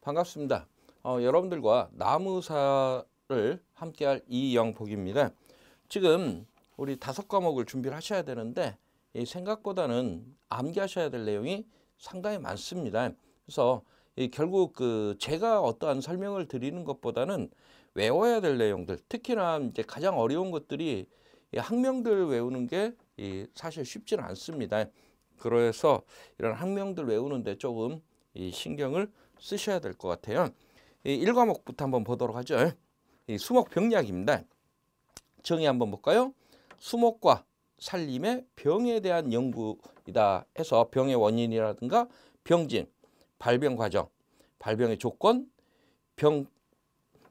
반갑습니다. 여러분들과 나무사를 함께할 이영복입니다. 지금 우리 5과목을 준비를 하셔야 되는데 생각보다는 암기하셔야 될 내용이 상당히 많습니다. 그래서 결국 제가 어떠한 설명을 드리는 것보다는 외워야 될 내용들, 특히나 이제 가장 어려운 것들이 학명들 외우는 게 사실 쉽지는 않습니다. 그래서 이런 학명들 외우는데 조금 신경을 쓰셔야 될 것 같아요. 1과목부터 한번 보도록 하죠. 수목병리학입니다. 정의 한번 볼까요? 수목과 살림의 병에 대한 연구이다 해서 병의 원인이라든가 병진, 발병 과정, 발병의 조건,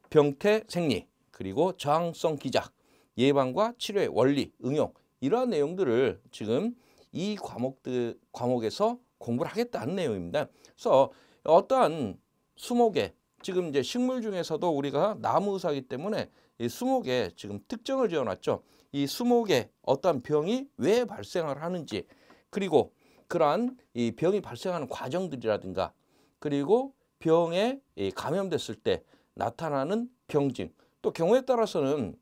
병태 생리, 그리고 저항성 기작, 예방과 치료의 원리, 응용, 이러한 내용들을 지금 이 과목에서 공부를 하겠다는 내용입니다. 그래서 어떠한 수목에, 지금 이제 식물 중에서도 우리가 나무의사이기 때문에 이 수목에 지금 특정을 지어놨죠. 이 수목에 어떠한 병이 왜 발생을 하는지, 그리고 그러한 이 병이 발생하는 과정들이라든가, 그리고 병에 감염됐을 때 나타나는 병징, 또 경우에 따라서는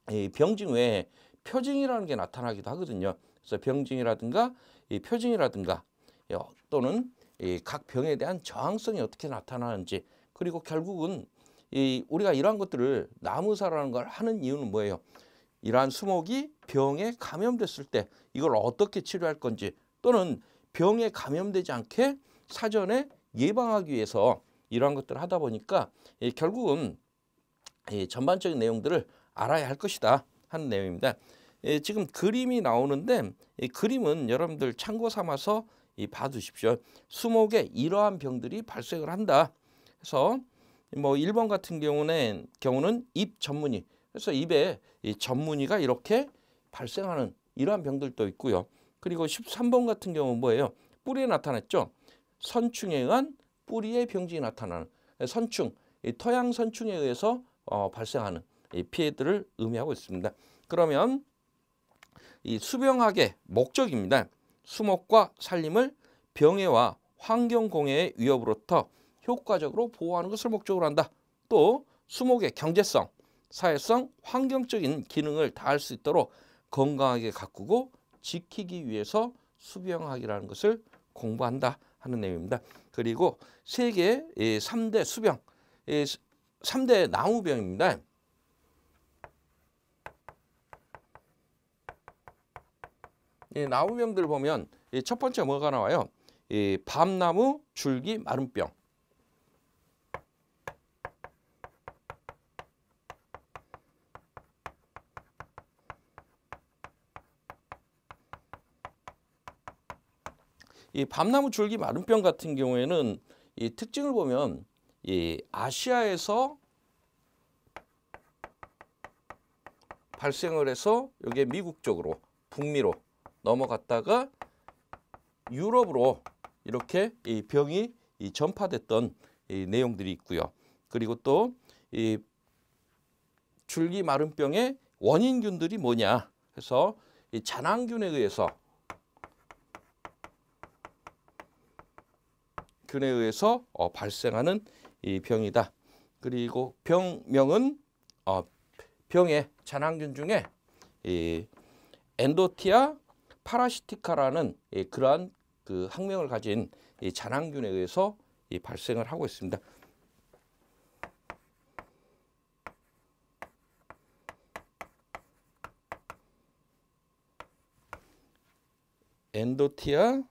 이 병징 외에 표징이라는 게 나타나기도 하거든요. 그래서 병징이라든가 이 표징이라든가 또는 각 병에 대한 저항성이 어떻게 나타나는지, 그리고 결국은 우리가 이러한 것들을 나무사라는 걸 하는 이유는 뭐예요? 이러한 수목이 병에 감염됐을 때 이걸 어떻게 치료할 건지, 또는 병에 감염되지 않게 사전에 예방하기 위해서 이러한 것들을 하다 보니까 결국은 전반적인 내용들을 알아야 할 것이다 하는 내용입니다. 지금 그림이 나오는데 이 그림은 여러분들 참고 삼아서 봐두십시오. 수목에 이러한 병들이 발생을 한다. 그래서 뭐 1번 같은 경우는 입 전문의. 그래서 입에 이 전문의가 이렇게 발생하는 이러한 병들도 있고요. 그리고 13번 같은 경우는 뭐예요? 뿌리에 나타났죠. 선충에 의한 뿌리의 병증이 나타나는 선충, 토양 선충에 의해서 발생하는 피해들을 의미하고 있습니다. 그러면 이 수병학의 목적입니다. 수목과 살림을 병해와 환경공해의 위협으로부터 효과적으로 보호하는 것을 목적으로 한다. 또 수목의 경제성, 사회성, 환경적인 기능을 다할 수 있도록 건강하게 가꾸고 지키기 위해서 수병학이라는 것을 공부한다 하는 내용입니다. 그리고 세계 3대 수병, 3대 나무병입니다. 나무병들 보면 첫 번째 뭐가 나와요? 밤나무, 줄기, 마름병. 이 밤나무, 줄기, 마름병 같은 경우에는 이 특징을 보면 아시아에서 발생을 해서 이게 미국 쪽으로, 북미로 넘어갔다가 유럽으로 이렇게 이 병이 전파됐던 내용들이 있고요. 그리고 또 이 줄기 마름병의 원인균들이 뭐냐 해서 이 잔황균에 의해서 발생하는 이 병이다. 그리고 병명은 병의 잔황균 중에 이 엔도티아 파라시티카라는 그러한 학명을 가진 이 잔황균에 의해서 발생을 하고 있습니다. 엔도티아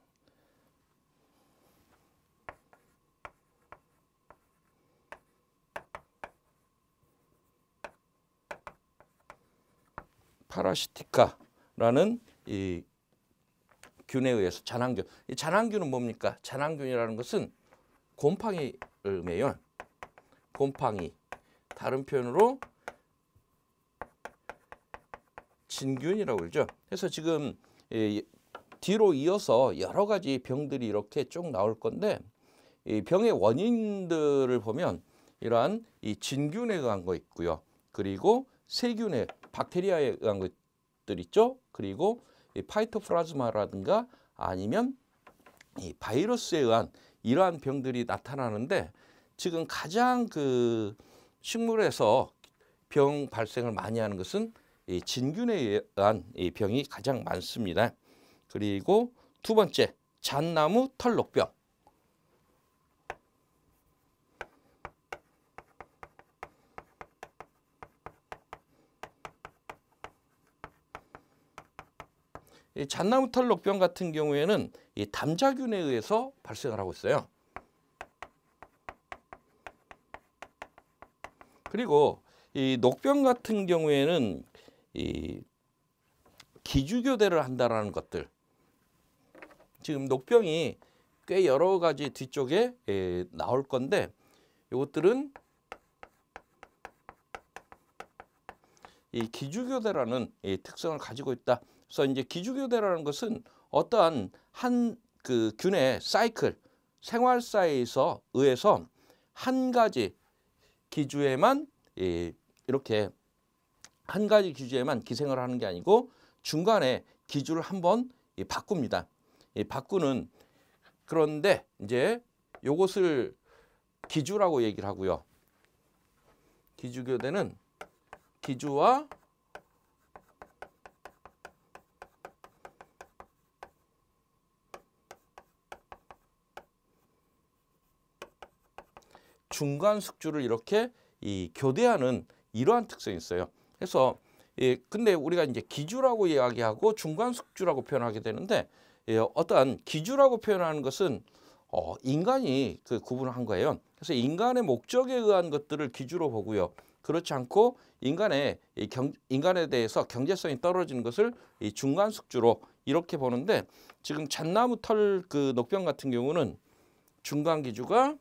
파라시티카라는 이 균에 의해서 잔황균. 이 잔황균은 뭡니까? 잔황균이라는 것은 곰팡이를 의미해요. 곰팡이. 다른 표현으로 진균이라고 그러죠. 그래서 지금 뒤로 이어서 여러 가지 병들이 이렇게 쭉 나올 건데, 이 병의 원인들을 보면 이러한 이 진균에 의한 거 있고요. 그리고 세균에, 박테리아에 의한 것들 있죠. 그리고 이 파이토플라즈마라든가 아니면 이 바이러스에 의한 이러한 병들이 나타나는데, 지금 가장 그 식물에서 병 발생을 많이 하는 것은 이 진균에 의한 이 병이 가장 많습니다. 그리고 두 번째, 잣나무 털녹병. 이 잣나무 털녹병 같은 경우에는 이 담자균에 의해서 발생을 하고 있어요. 그리고 이 녹병 같은 경우에는 이 기주교대를 한다라는 것들. 지금 녹병이 꽤 여러 가지 뒤쪽에 나올 건데 이것들은 이 기주교대라는 이 특성을 가지고 있다. 그래서 이제 기주교대라는 것은 어떠한 한 그 균의 사이클, 생활사에 의해서 한 가지 기주에만 이렇게 한 가지 기주에만 기생을 하는 게 아니고 중간에 기주를 한번 바꿉니다. 바꾸는 그런데 이제 요것을 기주라고 얘기를 하고요. 기주교대는 기주와 중간 숙주를 이렇게 교대하는 이러한 특성이 있어요. 그래서 근데 우리가 이제 기주라고 이야기하고 중간 숙주라고 표현하게 되는데 어떠한 기주라고 표현하는 것은 인간이 그 구분을 한 거예요. 그래서 인간의 목적에 의한 것들을 기주로 보고요. 그렇지 않고 인간에 대해서 경제성이 떨어지는 것을 이 중간 숙주로 이렇게 보는데 지금 잣나무 털 그 녹병 같은 경우는 중간 기주가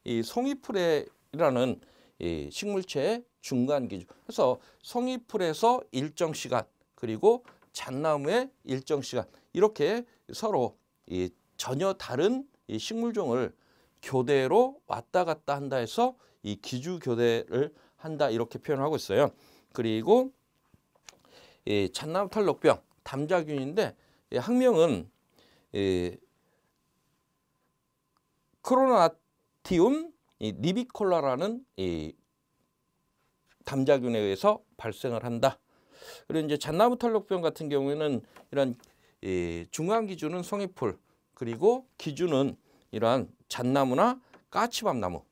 이 송이풀이라는 이 식물체의 중간 기주. 그래서 송이풀에서 일정 시간 그리고 잣나무의 일정 시간 이렇게 서로 전혀 다른 이 식물종을 교대로 왔다 갔다 한다 해서 이 기주 교대를 한다 이렇게 표현하고 있어요. 그리고 이 잣나무 털녹병 담자균인데 학명은 크로나티움 니비콜라라는 이 담자균에 의해서 발생을 한다. 그리고 이제 잣나무 털녹병 같은 경우에는 이런 중간 기주는 송이풀 그리고 기주는 이러한 잣나무나 까치밥나무.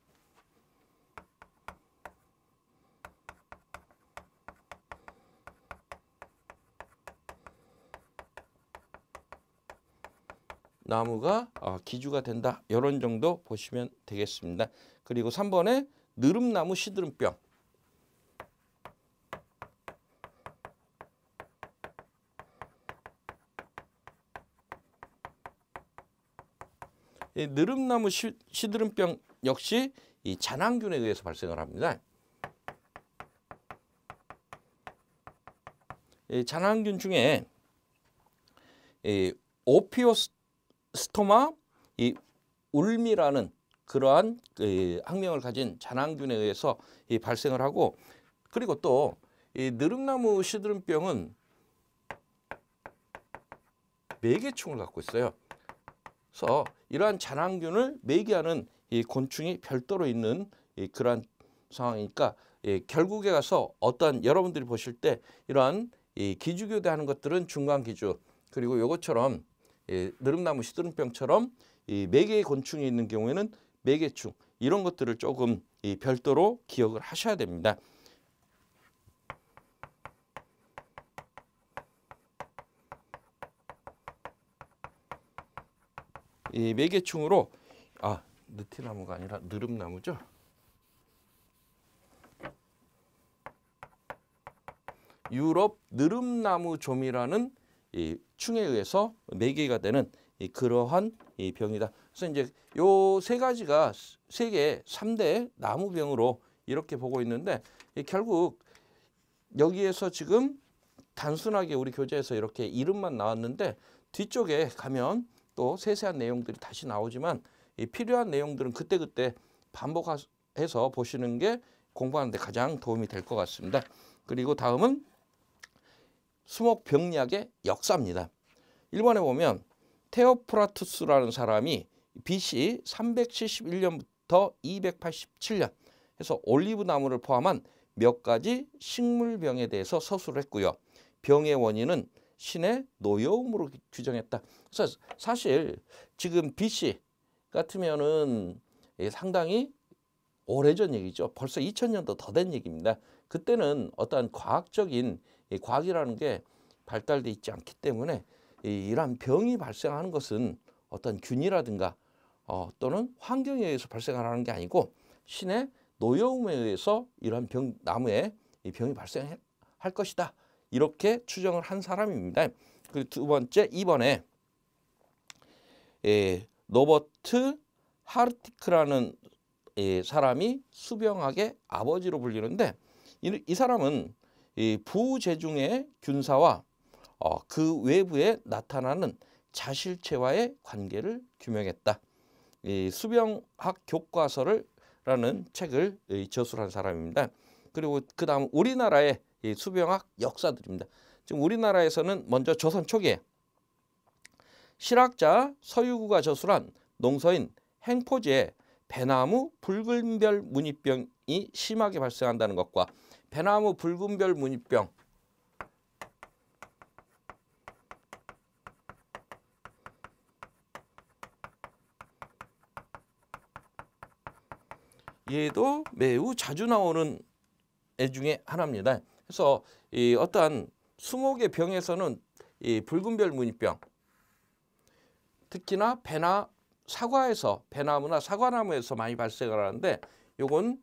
나무가 기주가 된다. 이런 정도 보시면 되겠습니다. 그리고 3번에 느릅나무 시드름병. 이 느릅나무 시드름병 역시 이 잔황균에 의해서 발생을 합니다. 이 잔황균 중에 오피오스토마 이 울미라는 그러한 학명을 가진 잔황균에 의해서 발생을 하고 그리고 또 이 느릅나무 시드름병은 매개충을 갖고 있어요. 그래서 이러한 잔황균을 매개하는 이 곤충이 별도로 있는 그러한 상황이니까 결국에 가서 어떤 여러분들이 보실 때 이러한 기주교대하는 것들은 중간 기주 그리고 이것처럼 느릅나무 시드름병처럼 매개의 곤충이 있는 경우에는 매개충 이런 것들을 조금 별도로 기억을 하셔야 됩니다. 이 매개충으로 느티나무가 아니라 느릅나무죠. 유럽 느릅나무 좀이라는 이 충에 의해서 매개가 되는 그러한 이 병이다. 그래서 이제 요 세 가지가 세계 3대 나무병으로 이렇게 보고 있는데 결국 여기에서 지금 단순하게 우리 교재에서 이렇게 이름만 나왔는데 뒤쪽에 가면 또 세세한 내용들이 다시 나오지만 필요한 내용들은 그때그때 반복해서 보시는 게 공부하는 데 가장 도움이 될 것 같습니다. 그리고 다음은 수목병리학의 역사입니다. 일본에 보면 테오프라투스라는 사람이 BC 371년부터 287년 해서 올리브 나무를 포함한 몇 가지 식물병에 대해서 서술을 했고요. 병의 원인은 신의 노여움으로 규정했다. 그래서 사실 지금 BC 같으면은 상당히 오래전 얘기죠. 벌써 2000년도 더 된 얘기입니다. 그때는 어떠한 과학적인 과학이라는 게 발달돼 있지 않기 때문에 이러한 병이 발생하는 것은 어떤 균이라든가 또는 환경에 의해서 발생하는 게 아니고 신의 노여움에 의해서 이러한 나무에 이 병이 발생할 것이다. 이렇게 추정을 한 사람입니다. 그리고 두 번째, 이번에 노버트 하르티크라는 사람이 수병학의 아버지로 불리는데 이 사람은 부재중의 균사와 그 외부에 나타나는 자실체와의 관계를 규명했다. 수병학 교과서라는 책을 저술한 사람입니다. 그리고 그 다음 우리나라의 수병학 역사들입니다. 지금 우리나라에서는 먼저 조선 초기에 실학자 서유구가 저술한 농서인 행포지에 배나무 붉은별 무늬병이 심하게 발생한다는 것과 배나무 붉은별 무늬병 얘도 매우 자주 나오는 애 중에 하나입니다. 그래서 어떠한 수목의 병에서는 이 붉은별 무늬병, 특히나 사과에서 배나무나 사과나무에서 많이 발생을 하는데 요건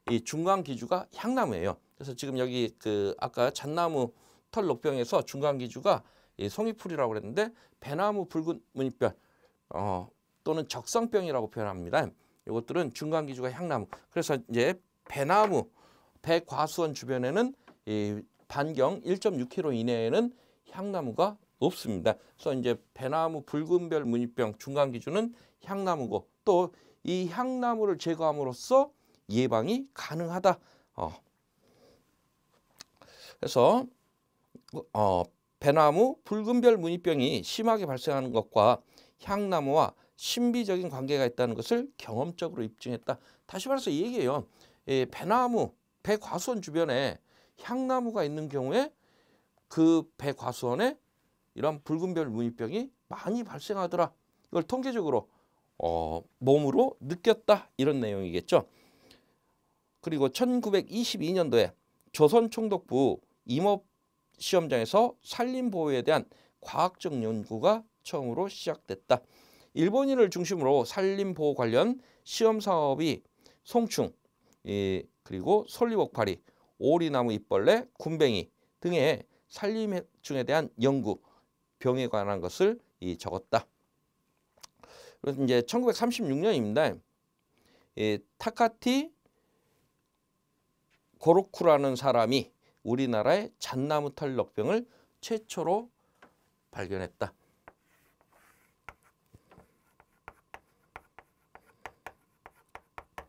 이 중간 기주가 향나무예요. 그래서 지금 여기 아까 잣나무 털 녹병에서 중간 기주가 송이풀이라고 그랬는데 배나무 붉은 무늬병 또는 적성병이라고 표현합니다. 이것들은 중간 기주가 향나무. 그래서 이제 배나무 배과수원 주변에는 반경 1.6km 이내에는 향나무가 없습니다. 그래서 이제 배나무 붉은별 무늬병 중간 기준은 향나무고 또 이 향나무를 제거함으로써 예방이 가능하다. 그래서 배나무 붉은별 무늬병이 심하게 발생하는 것과 향나무와 신비적인 관계가 있다는 것을 경험적으로 입증했다. 다시 말해서 이 얘기예요. 배나무 배과수원 주변에 향나무가 있는 경우에 그 배과수원에 이런 붉은별 무늬병이 많이 발생하더라. 이걸 통계적으로 몸으로 느꼈다. 이런 내용이겠죠. 그리고 1922년도에 조선총독부 임업시험장에서 산림보호에 대한 과학적 연구가 처음으로 시작됐다. 일본인을 중심으로 산림보호 관련 시험사업이 송충, 그리고 솔리옥파리, 오리나무 잎벌레, 군뱅이 등의 산림해충에 대한 연구, 병에 관한 것을 적었다. 그래서 이제 1936년입니다. 타카티 고로쿠라는 사람이 우리나라의 잣나무 털녹병을 최초로 발견했다.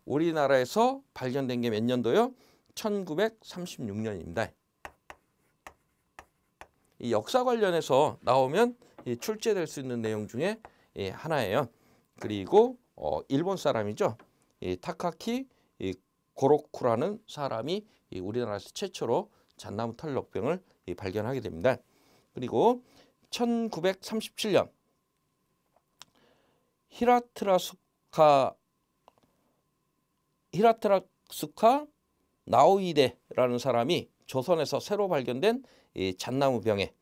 우리나라에서 발견된 게 몇 년도요? 1936년입니다. 이 역사 관련해서 나오면 출제될 수 있는 내용 중에 하나예요. 그리고 일본 사람이죠. 타카키 고로쿠라는 사람이 우리나라에서 최초로 잣나무 털녹병을 발견하게 됩니다. 그리고 1937년 히라트라수카 나오이데라는 사람이 조선에서 새로 발견된 잣나무 병에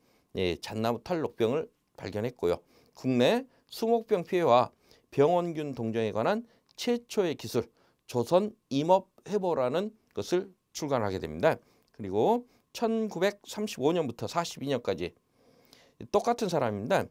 잣나무 털녹병을 발견했고요. 국내 수목병 피해와 병원균 동정에 관한 최초의 기술 조선 임업해보라는 것을 출간하게 됩니다. 그리고 1935년부터 42년까지 똑같은 사람입니다.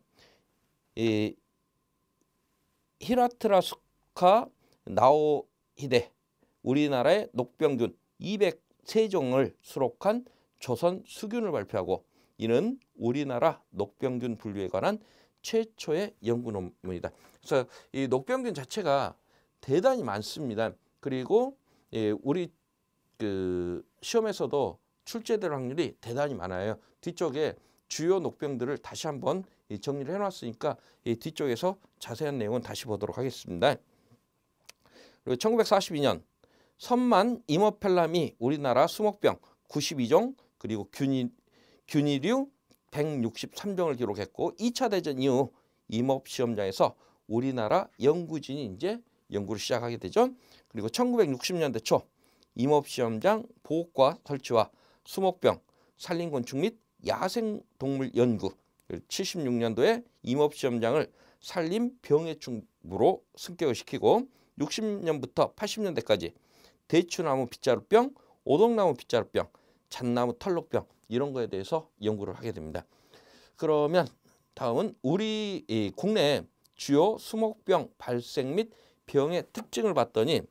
히라트라수카 나오히데 우리나라의 녹병균 203종을 수록한 조선 수균을 발표하고 이는 우리나라 녹병균 분류에 관한 최초의 연구 논문이다. 그래서 이 녹병균 자체가 대단히 많습니다. 그리고 우리 그 시험에서도 출제될 확률이 대단히 많아요. 뒤쪽에 주요 녹병들을 다시 한번 정리를 해놨으니까 이 뒤쪽에서 자세한 내용은 다시 보도록 하겠습니다. 그리고 1942년 선만 이모펠람이 우리나라 수목병 92종 그리고 균일류 163종을 기록했고 2차 대전 이후 임업 시험장에서 우리나라 연구진이 이제 연구를 시작하게 되죠. 그리고 1960년대 초 임업 시험장 보호과 설치와 수목병, 산림곤충 및 야생동물 연구 76년도에 임업 시험장을 산림병해충부로 승격을 시키고 60년부터 80년대까지 대추나무 빗자루병, 오동나무 빗자루병, 잣나무 털록병 이런 거에 대해서 연구를 하게 됩니다. 그러면 다음은 우리 국내 주요 수목병 발생 및 병의 특징을 봤더니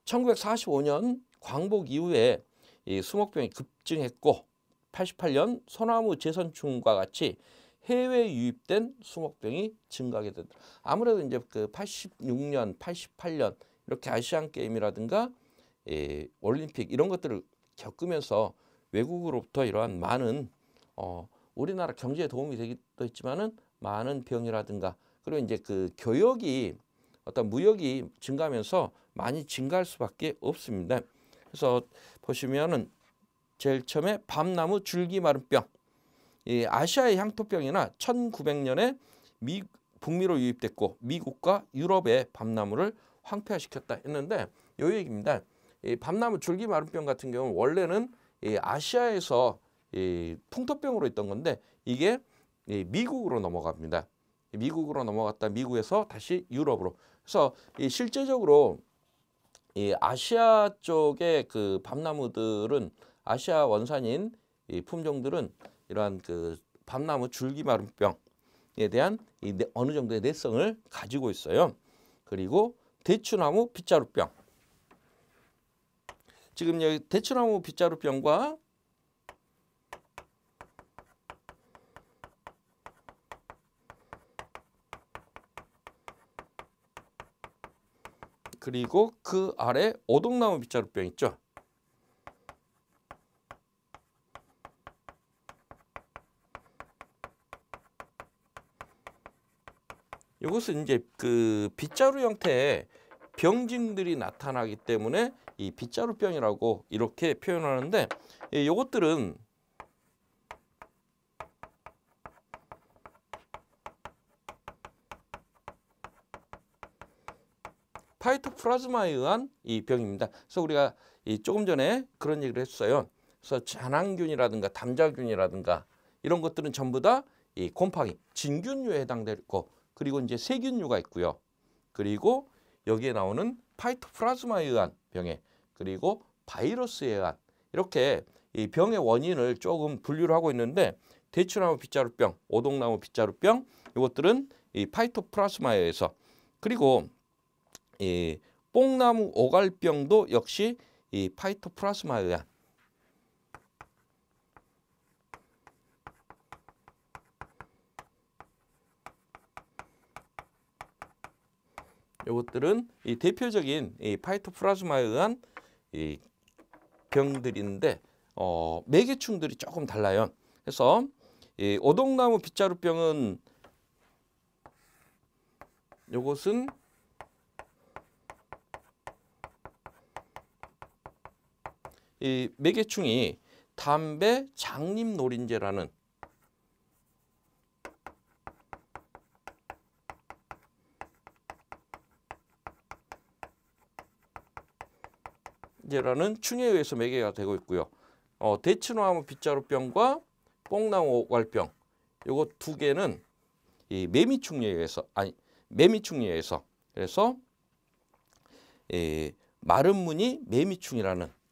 1945년 광복 이후에 이 수목병이 급증했고 88년 소나무 제선충과 같이 해외 유입된 수목병이 증가하게 되더라. 아무래도 이제 그 86년, 88년 이렇게 아시안 게임이라든가 올림픽 이런 것들을 겪으면서 외국으로부터 이러한 많은 우리나라 경제에 도움이 되기도 했지만은 많은 병이라든가 그리고 이제 그 교역이 어떤 무역이 증가하면서 많이 증가할 수밖에 없습니다. 그래서 보시면은 제일 처음에 밤나무 줄기마름병, 이 아시아의 향토병이나 1900년에 북미로 유입됐고 미국과 유럽의 밤나무를 황폐화시켰다 했는데 요 얘기입니다. 이 밤나무 줄기마름병 같은 경우는 원래는 이 아시아에서 이 풍토병으로 있던 건데 이게 미국으로 넘어갑니다. 미국으로 넘어갔다 미국에서 다시 유럽으로. 그래서 이 실제적으로 이 아시아 쪽의 그 밤나무들은 아시아 원산인 이 품종들은 이러한 그 밤나무 줄기마름병에 대한 어느 정도의 내성을 가지고 있어요. 그리고 대추나무 빗자루병. 지금 여기 대추나무 빗자루병과 그리고 그 아래 오동나무 빗자루병 있죠. 이것은 이제 그 빗자루 형태의 병증들이 나타나기 때문에 이 빗자루병이라고 이렇게 표현하는데 이것들은 파이토플라즈마에 의한 이 병입니다. 그래서 우리가 조금 전에 그런 얘기를 했어요. 그래서 잔항균이라든가 담자균이라든가 이런 것들은 전부 다 이 곰팡이, 진균류에 해당되고 그리고 이제 세균류가 있고요. 그리고 여기에 나오는 파이토플라즈마에 의한 병에 그리고 바이러스에 의한 이렇게 이 병의 원인을 조금 분류를 하고 있는데 대추나무 빗자루병, 오동나무 빗자루병 이것들은 이 파이토플라즈마에 의해서 그리고 이 뽕나무 오갈병도 역시 이 파이토플라즈마에 의한 이것들은 이 대표적인 이 파이토플라즈마에 의한 이 병들인데 매개충들이 조금 달라요. 그래서 이 오동나무 빗자루병은 이것은 이 매개충이 담배 장립노린재라는 충에 의해서 매개가 되고 있고요. 대추나무 빗자루병과 뽕나무 오갈병 요거 두 개는 이 매미충에 의해서 그래서 마른 무늬 매미충이라는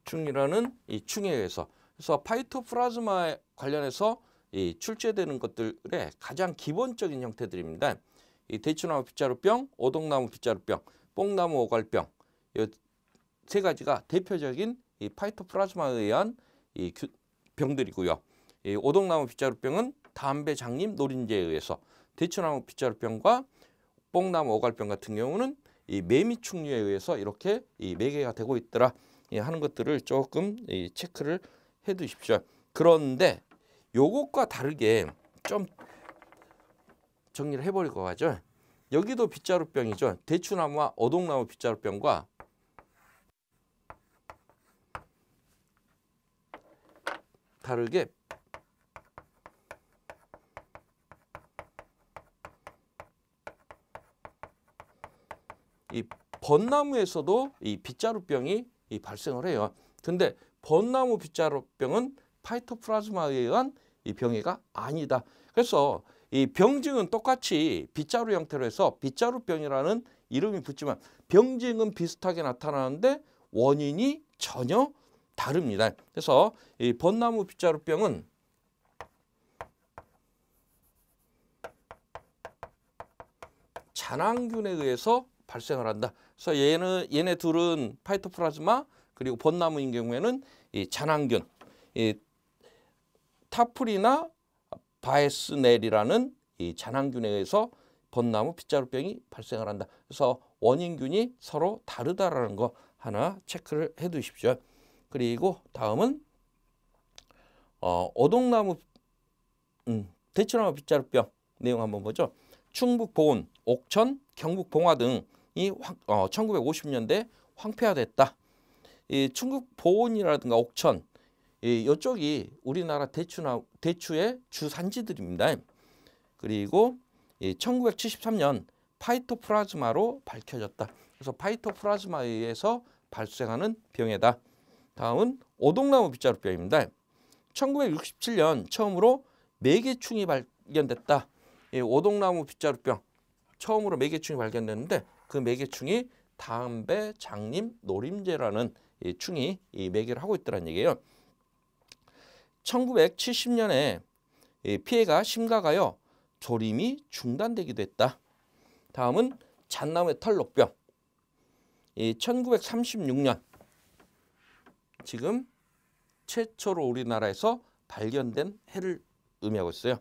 충이라는 이 충에 의해서 그래서 파이토플라즈마 관련해서 이 출제되는 것들의 가장 기본적인 형태들입니다. 이 대추나무 빗자루병, 오동나무 빗자루병, 뽕나무 오갈병 이 세 가지가 대표적인 이 파이토플라즈마에 의한 병들이고요. 이 오동나무 빗자루병은 담배, 장님, 노린재에 의해서, 대추나무 빗자루병과 뽕나무 오갈병 같은 경우는 이 매미충류에 의해서 이렇게 이 매개가 되고 있더라 하는 것들을 조금 체크를 해 두십시오. 그런데 요것과 다르게 좀 정리를 해버리고 가죠. 여기도 빗자루병이죠. 대추나무와 오동나무 빗자루병과 다르게 이 벚나무에서도 이 빗자루병이 발생을 해요. 근데 벚나무 빗자루병은 파이토플라즈마에 의한 이 병해가 아니다. 그래서 이 병증은 똑같이 빗자루 형태로 해서 빗자루병이라는 이름이 붙지만 병증은 비슷하게 나타나는데 원인이 전혀 다릅니다. 그래서 이 벚나무 빗자루병은 잔황균에 의해서 발생을 한다. 그래서 얘네 둘은 파이토플라즈마 그리고 벚나무인 경우에는 이 잔황균, 이 타프리나 바에스넬이라는 이 잔황균에 의해서 벚나무 빗자루병이 발생을 한다. 그래서 원인균이 서로 다르다라는 거 하나 체크를 해 두십시오. 그리고 다음은 오동나무 대추나무 빗자루병 내용 한번 보죠. 충북 보은, 옥천, 경북 봉화 등이 1950년대 황폐화됐다. 이 충북 보은이라든가 옥천 이쪽이 우리나라 대추의 주산지들입니다. 그리고 1973년 파이토플라즈마로 밝혀졌다. 그래서 파이토플라즈마에 의해서 발생하는 병이다. 다음은 오동나무 빗자루병입니다. 1967년 처음으로 매개충이 발견됐다. 오동나무 빗자루병 처음으로 매개충이 발견됐는데 그 매개충이 담배, 장님, 노림재라는 충이 매개를 하고 있다는 얘기예요. 1970년에 피해가 심각하여 조림이 중단되기도 했다. 다음은 잣나무의 털녹병. 1936년 지금 최초로 우리나라에서 발견된 해를 의미하고 있어요.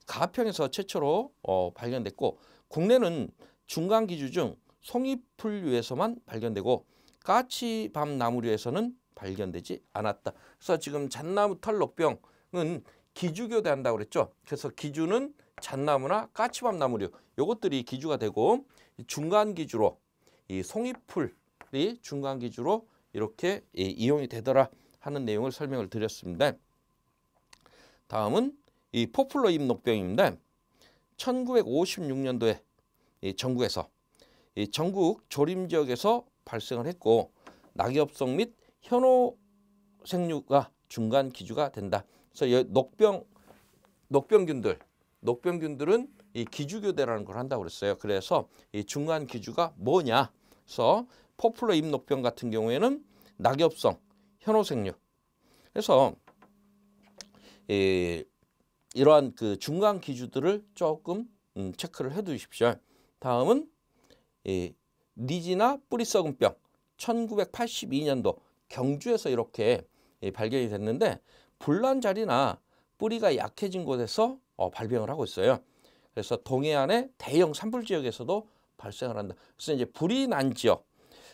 가평에서 최초로 발견됐고 국내는 중간기주 중 송이풀류에서만 발견되고 까치밤나무류에서는 발견되지 않았다. 그래서 지금 잣나무 털녹병은 기주교대한다고 그랬죠. 그래서 기주는 잣나무나 까치밤나무류 요것들이 기주가 되고 중간기주로 이 송이풀이 중간기주로 이렇게 이용이 되더라 하는 내용을 설명을 드렸습니다. 다음은 이 포플러 잎녹병입니다. 1956년도에 전국에서 전국 조림 지역에서 발생을 했고 낙엽성 및 현호생류가 중간 기주가 된다. 그래서 녹병균들은 이 기주교대라는 걸 한다고 그랬어요. 그래서 이 중간 기주가 뭐냐? 그래서 포플러 잎녹병 같은 경우에는 낙엽성 현호생류. 그래서 이러한 그 중간 기주들을 조금 체크를 해 두십시오. 다음은 니지나 뿌리 썩은 병 1982년도 경주에서 이렇게 발견이 됐는데 불난자리나 뿌리가 약해진 곳에서 발병을 하고 있어요. 그래서 동해안의 대형 산불 지역에서도 발생을 한다. 그래서 이제 불이 난 지역.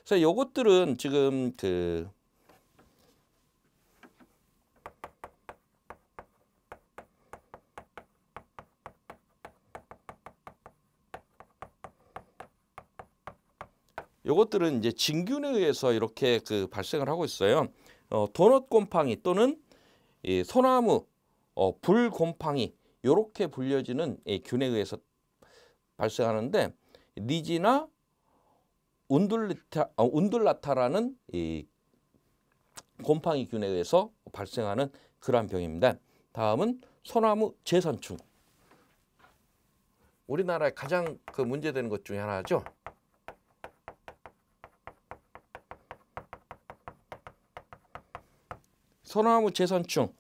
그래서 요것들은 지금 요것들은 이제 진균에 의해서 이렇게 발생을 하고 있어요. 도넛곰팡이 또는 소나무 불곰팡이 이렇게 불려지는 균에 의해서 발생하는데 니지나 운둘라타라는 이 곰팡이 균에 의해서 발생하는 그러한 병입니다. 다음은 소나무 재선충. 우리나라에 가장 문제되는 것 중에 하나죠. 소나무 재선충,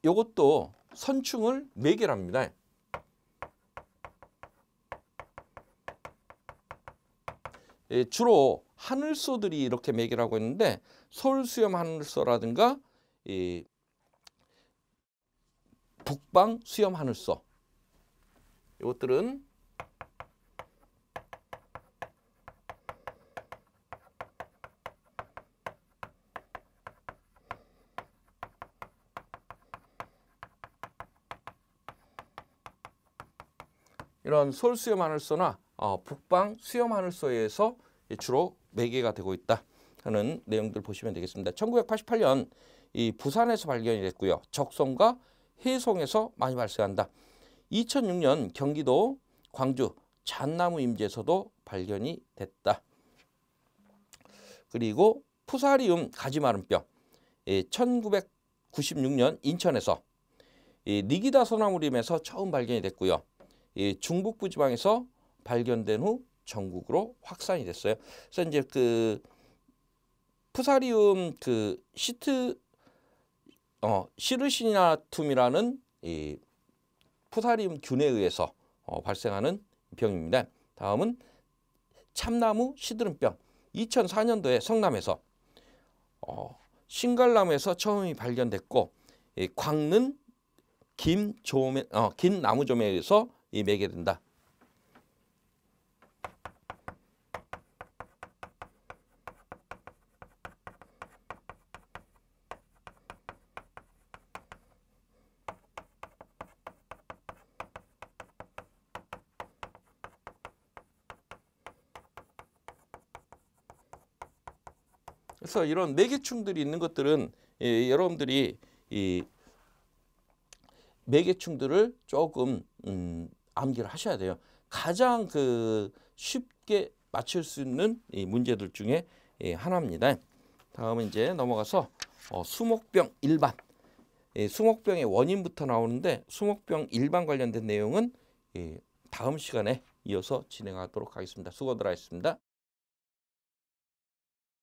이것도 선충을 매개합니다. 주로 하늘소들이 이렇게 매개라고 했는데 서울수염 하늘소라든가 이 북방 수염 하늘소 이것들은 이런 서울 수염 하늘소나 북방 수염 하늘소에서 주로 매개가 되고 있다 하는 내용들 보시면 되겠습니다. 1988년 이 부산에서 발견이 됐고요. 적송과 해송에서 많이 발생한다. 2006년 경기도 광주 잣나무 임지에서도 발견이 됐다. 그리고 푸사리움 가지마름병 1996년 인천에서 니기다 소나무림에서 처음 발견이 됐고요. 중북부 지방에서 발견된 후 전국으로 확산이 됐어요. 그래서 이제 그 푸사리움 그 시르시나툼이라는 이 푸사리움 균에 의해서 발생하는 병입니다. 다음은 참나무 시드름병. 2004년도에 성남에서 신갈나무에서 처음이 발견됐고 광는 긴 나무점에 의해서 매개된다. 그래서 이런 매개충들이 있는 것들은 여러분들이 이 매개충들을 조금 암기를 하셔야 돼요. 가장 그 쉽게 맞출 수 있는 이 문제들 중에 하나입니다. 다음은 이제 넘어가서 수목병 일반. 수목병의 원인부터 나오는데 수목병 일반 관련된 내용은 다음 시간에 이어서 진행하도록 하겠습니다. 수고들 하셨습니다.